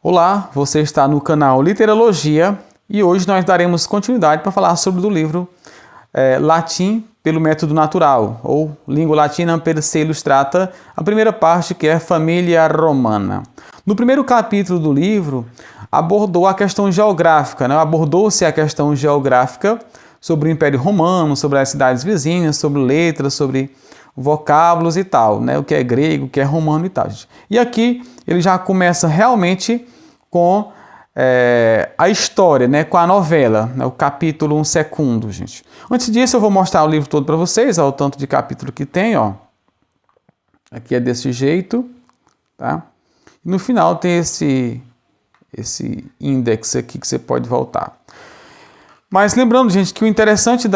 Olá, você está no canal Literologia e hoje nós daremos continuidade para falar sobre o livro Latim pelo Método Natural, ou Língua Latina per se Illustrata, a primeira parte que é Família Romana. No primeiro capítulo do livro, abordou a questão geográfica, né? Abordou-se a questão geográfica sobre o Império Romano, sobre as cidades vizinhas, sobre letras, sobre vocábulos e tal, né? O que é grego, o que é romano e tal. E aqui ele já começa realmente com a história, né? Com a novela, né? O capítulo 1 segundo, gente. Antes disso, eu vou mostrar o livro todo para vocês, ó, o tanto de capítulo que tem, ó. Aqui é desse jeito, tá? E no final tem esse índice aqui que você pode voltar. Mas lembrando, gente, que o interessante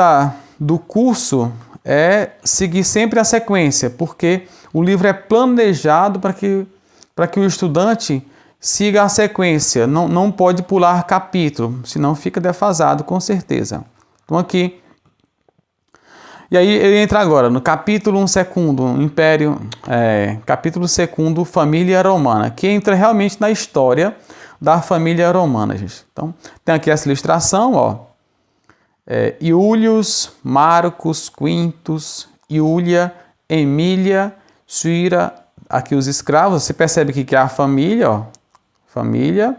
do curso é seguir sempre a sequência, porque o livro é planejado para que o estudante siga a sequência, não pode pular capítulo, senão fica defasado, com certeza. Então aqui, e aí ele entra agora no capítulo 1 segundo, capítulo 2, Família Romana, que entra realmente na história da família romana, gente. Então tem aqui essa ilustração, ó. Iulius, Marcus, Quintus, Iulia, Emília, Suíra, aqui os escravos, você percebe que é a família, ó, família,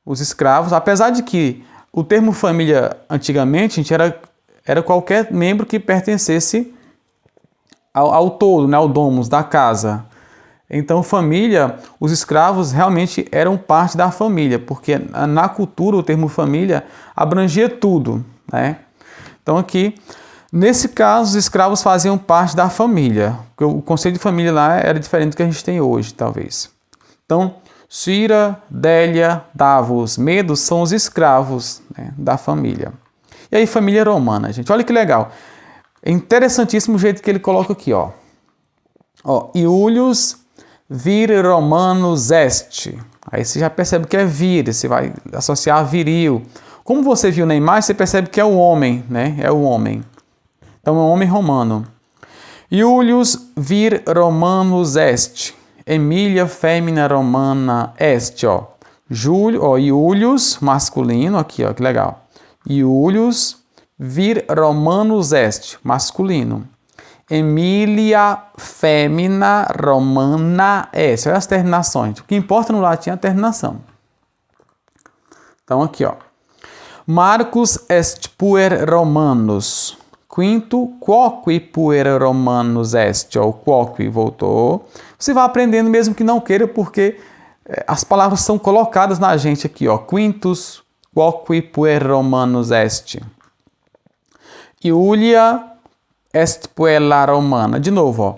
os escravos, apesar de que o termo família antigamente, gente, era qualquer membro que pertencesse ao todo, né, ao domus da casa. Então, família, os escravos realmente eram parte da família, porque na cultura o termo família abrangia tudo, né? Então aqui, nesse caso, os escravos faziam parte da família, porque o conceito de família lá era diferente do que a gente tem hoje, talvez. Então, Cira, Délia, Davos, Medos são os escravos, né, da família. E aí, família romana, gente, olha que legal. É interessantíssimo o jeito que ele coloca aqui, ó. Iulius vir Romanus est. Aí você já percebe que é vir, você vai associar a viril. Como você viu na imagem, você percebe que é o homem, né? É o homem. Então é um homem romano. Iulius vir Romanus est. Emília femina romana est, ó. Iulius masculino, aqui, ó, que legal. Iulius vir Romanus est, masculino. Emília femina romana est. Olha as terminações. O que importa no latim é a terminação. Então aqui, ó. Marcus est puer Romanus. Quinto, quoque puer Romanus est. O quoque voltou. Você vai aprendendo mesmo que não queira, porque as palavras são colocadas na gente aqui, ó. Quintus, quoque puer Romanus est. Iulia est puella romana. De novo, ó.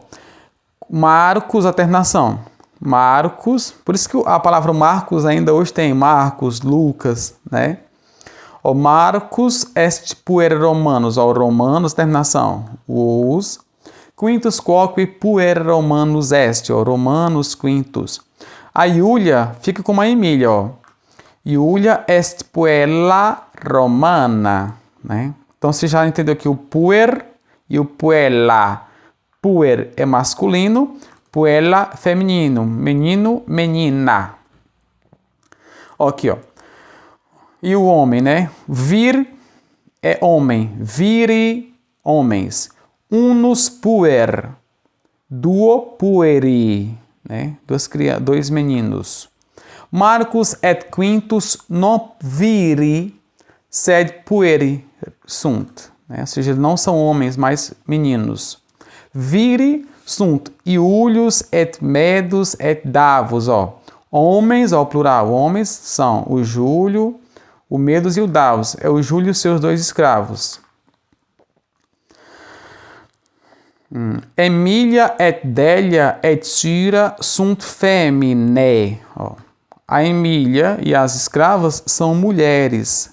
Marcos, a terminação. Marcos, por isso que a palavra Marcos ainda hoje tem Marcos, Lucas, né? O Marcus est puer Romanus, ó, Romanos, terminação. Os Quintus quoque puer Romanus est, ó, Romanos Quintus. A Iulia fica como a Emília, ó. Iulia est puella romana, né? Então você já entendeu que o puer e o puella. Puer é masculino, puella feminino, menino, menina. Aqui, ó. E o homem, né? Vir é homem, viri, homens. Unus puer, duo pueri, né? Dois meninos. Marcus et Quintus non viri, sed pueri sunt. Né? Ou seja, não são homens, mas meninos. Viri sunt Iulius et Medus et Davos, ó. Homens, ó, plural, homens são o Júlio, o Medus e o Davos. É o Júlio e seus dois escravos. Emília et Délia et Cira sunt feminae. A Emília e as escravas são mulheres.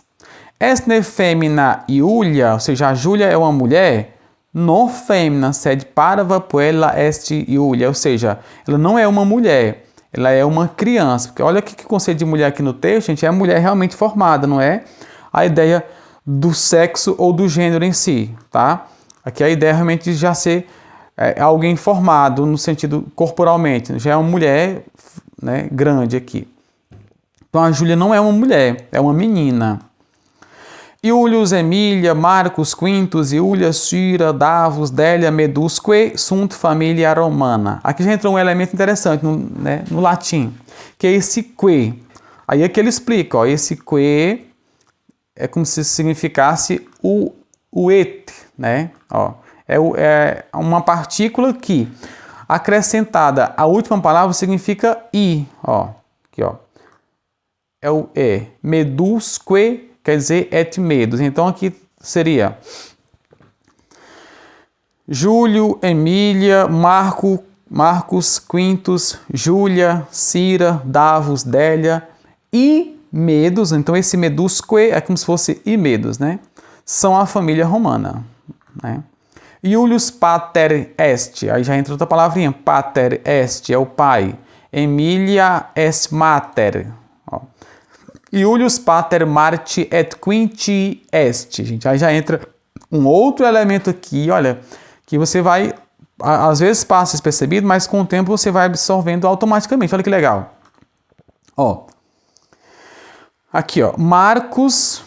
Est femina Iulia, ou seja, a Júlia é uma mulher, non femina sed parva puella est Iulia, ou seja, ela não é uma mulher, ela é uma criança. Porque olha que conceito de mulher aqui no texto, gente, é a mulher realmente formada, não é a ideia do sexo ou do gênero em si, tá? Aqui a ideia realmente de já ser alguém formado no sentido corporalmente, já é uma mulher né, grande aqui. Então a Júlia não é uma mulher, é uma menina. Iulius, Emília, Marcus, Quintus, Iulia, Syra, Davus, Délia, Medusque, sunt familia romana. Aqui já entrou um elemento interessante no latim, que é esse que. Aí é que ele explica, ó, esse que é como se significasse o et, né? Ó, é uma partícula que, acrescentada à última palavra, significa i, ó, aqui, ó. É o e. Medusque quer dizer et medos. Então aqui seria Júlio, Emília, Marcus, Quintus, Júlia, Cira, Davus, Délia e medos. Então esse medusque é como se fosse e medos, né? São a família romana, né? Iulius pater est, aí já entra outra palavrinha, pater est é o pai. Emília est mater. Ó. Iulius pater Marti et Quinti est. Gente, aí já entra um outro elemento aqui, olha, que você vai, às vezes passa despercebido, mas com o tempo você vai absorvendo automaticamente. Olha que legal. Ó, aqui, ó, Marcos,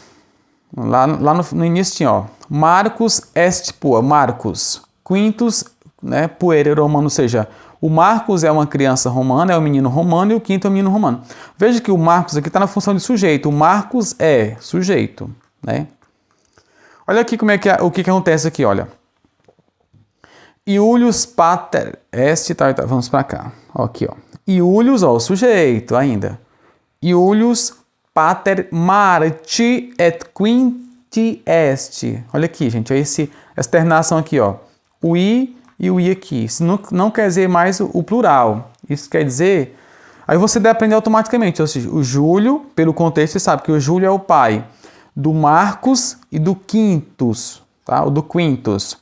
lá no início tinha, ó, Marcus est pua, Marcus. Quintus, né, puer romano, ou seja, o Marcos é uma criança romana, é um menino romano, e o quinto é um menino romano. Veja que o Marcos aqui está na função de sujeito. O Marcos é sujeito, né? Olha aqui como é que o que acontece aqui, olha. Iulius pater est, tá, vamos para cá. Ó, aqui, ó. Iulius, ó, o sujeito ainda. Iulius pater Marti et Quinti est. Olha aqui, gente, é essa terminação aqui, ó. O i e o i aqui. Isso não quer dizer mais o plural. Isso quer dizer... Aí você deve aprender automaticamente. Ou seja, o Júlio, pelo contexto, você sabe que o Júlio é o pai do Marcos e do Quintus, tá? O do Quintus.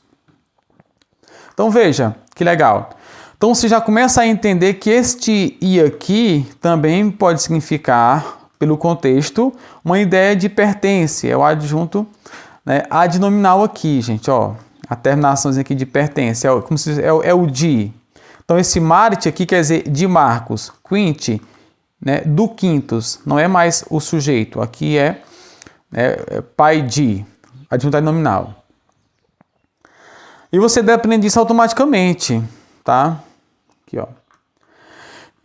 Então veja, que legal. Então você já começa a entender que este i aqui também pode significar, pelo contexto, uma ideia de pertence. É o adjunto, né, adnominal aqui, gente, ó. A terminaçãozinha aqui de pertence, como se é o de. Então, esse Marte aqui quer dizer de Marcos, Quinti, né, do Quintus, não é mais o sujeito. Aqui é pai de, adjunto nominal. E você deve aprender isso automaticamente, tá? Aqui, ó.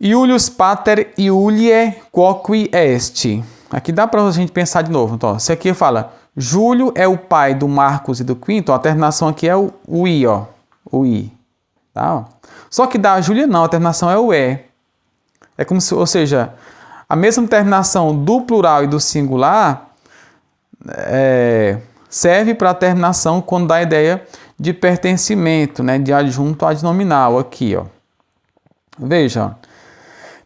Iulius pater Iuliae quoque est. Aqui dá para a gente pensar de novo. Então, se aqui fala... Júlio é o pai do Marcos e do Quinto, a terminação aqui é o i, ó. O i. Tá? Ó. Só que da Júlia não, a terminação é o e. É como se, ou seja, a mesma terminação do plural e do singular serve para a terminação quando dá a ideia de pertencimento, né? De adjunto adnominal aqui, ó. Veja, ó.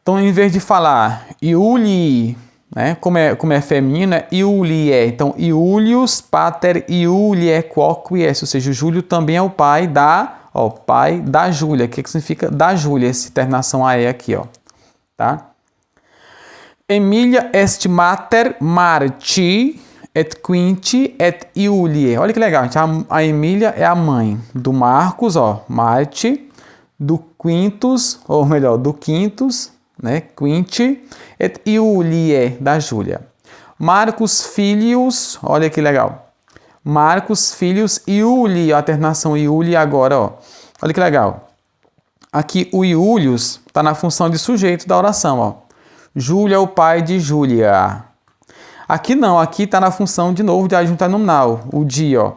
Então, em vez de falar Iuli, né? Como é feminino, é Iulie. Então, Iulius pater Iuliae quoque est, ou seja, o Júlio também é o pai da Júlia. O que significa da Júlia? Essa terminação AE aqui, ó. Tá? Emília est mater Marti et Quinti et Iuliae. Olha que legal, gente. A Emília é a mãe do Marcos, ó, Marti, do Quintus, ou melhor, do Quintus, né, Quinti, et Iuliae, da Júlia. Marcus Filius, olha que legal. Marcus Filius Iuli, a terminação Iuli agora, ó. Olha que legal. Aqui o Iulius está na função de sujeito da oração, ó. Júlia é o pai de Júlia. Aqui não, aqui está na função de novo de adjunto nominal, o de, ó.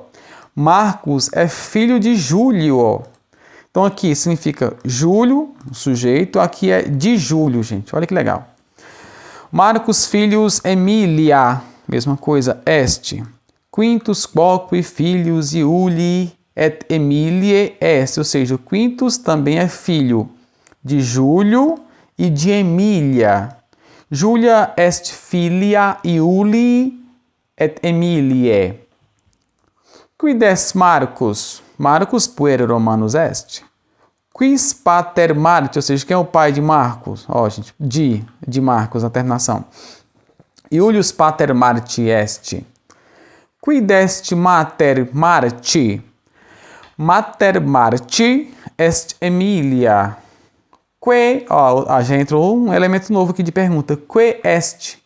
Marcos é filho de Júlio, ó. Então, aqui significa Júlio, o sujeito. Aqui é de Júlio, gente. Olha que legal. Marcus Filius Emília, mesma coisa, est. Quintus quoque Filius Iuli et Emiliae est. Ou seja, o Quintus também é filho de Júlio e de Emília. Júlia est filia Iuli et Emiliae. Quid est Marcus? Marcus puer Romanus est. Quis pater Marti, ou seja, quem é o pai de Marcos? Ó, gente, de Marcos, a terminação. Iulius pater Marti est. Quid est mater Marti? Mater Marti est Emília. Que, ó, já entrou um elemento novo aqui de pergunta. Que est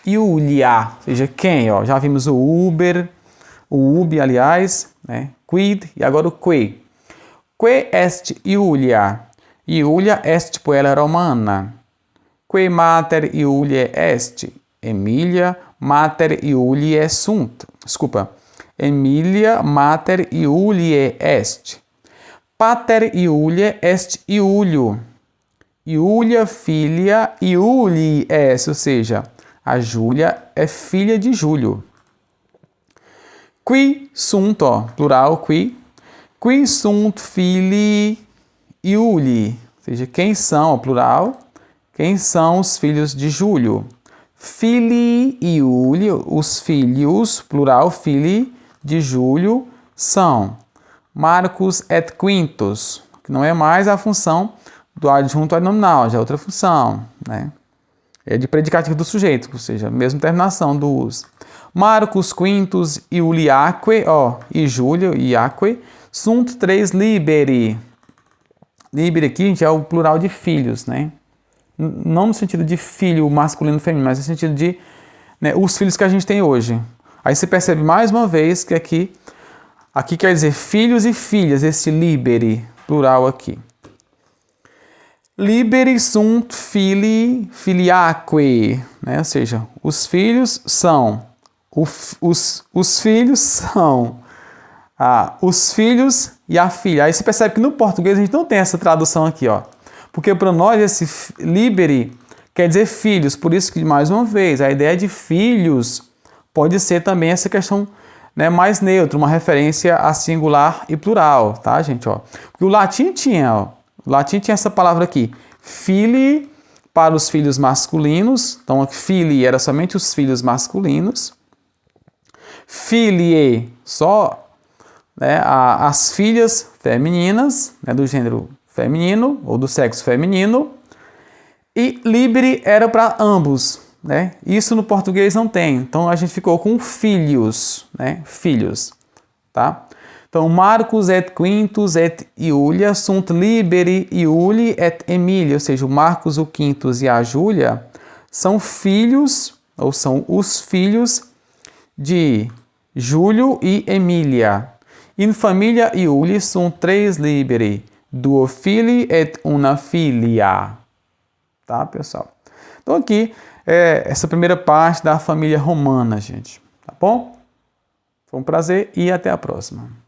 Iulia? Ou seja, quem? Ó, já vimos o Uber, o Ubi, aliás, né? Quid, e agora o que. Que est Iulia? Iulia est puella romana. Que mater Iuliae est? Emilia mater Iuliae sunt. Desculpa. Emilia mater Iuliae est. Pater Iuliae est Iulio. Iulia filia Iulii est, ou seja, a Júlia é filha de Júlio. Qui sunt, ó, plural, qui sunt filii Iulii, ou seja, quem são, ó, plural, quem são os filhos de Júlio. Filii Iulio, os filhos, plural, filii de Júlio, são Marcus et Quintus, que não é mais a função do adjunto adnominal, já é outra função, né? É de predicativo do sujeito, ou seja, a mesma terminação do uso. Marcus, Quintus, Iuliaque, ó, e Júlio, Iaque, sunt tres liberi. Liberi aqui, gente, é o plural de filhos, né? Não no sentido de filho masculino e feminino, mas no sentido de, né, os filhos que a gente tem hoje. Aí você percebe mais uma vez que aqui quer dizer filhos e filhas, esse liberi, plural aqui. Liberi sunt filii filiaque, né? Ou seja, os filhos são, os filhos são os filhos e a filha. Aí você percebe que no português a gente não tem essa tradução aqui, ó. Porque para nós esse liberi quer dizer filhos, por isso que, mais uma vez, a ideia de filhos pode ser também essa questão, né, mais neutra, uma referência a singular e plural, tá, gente? Ó? Porque o latim tinha essa palavra aqui, filii, para os filhos masculinos, então filii era somente os filhos masculinos, filiae, só, né, as filhas femininas, né, do gênero feminino ou do sexo feminino, e liberi era para ambos, né? Isso no português não tem, então a gente ficou com filhos, né? Filhos, tá? Então, Marcus et Quintus et Iulia sunt liberi Iuli et Emilia, ou seja, o Marcos, o Quintus e a Júlia são filhos, ou são os filhos de Júlio e Emília. In família Iuli sunt tres liberi, duo filii et una filia. Tá, pessoal? Então, aqui é essa primeira parte da família romana, gente. Tá bom? Foi um prazer e até a próxima.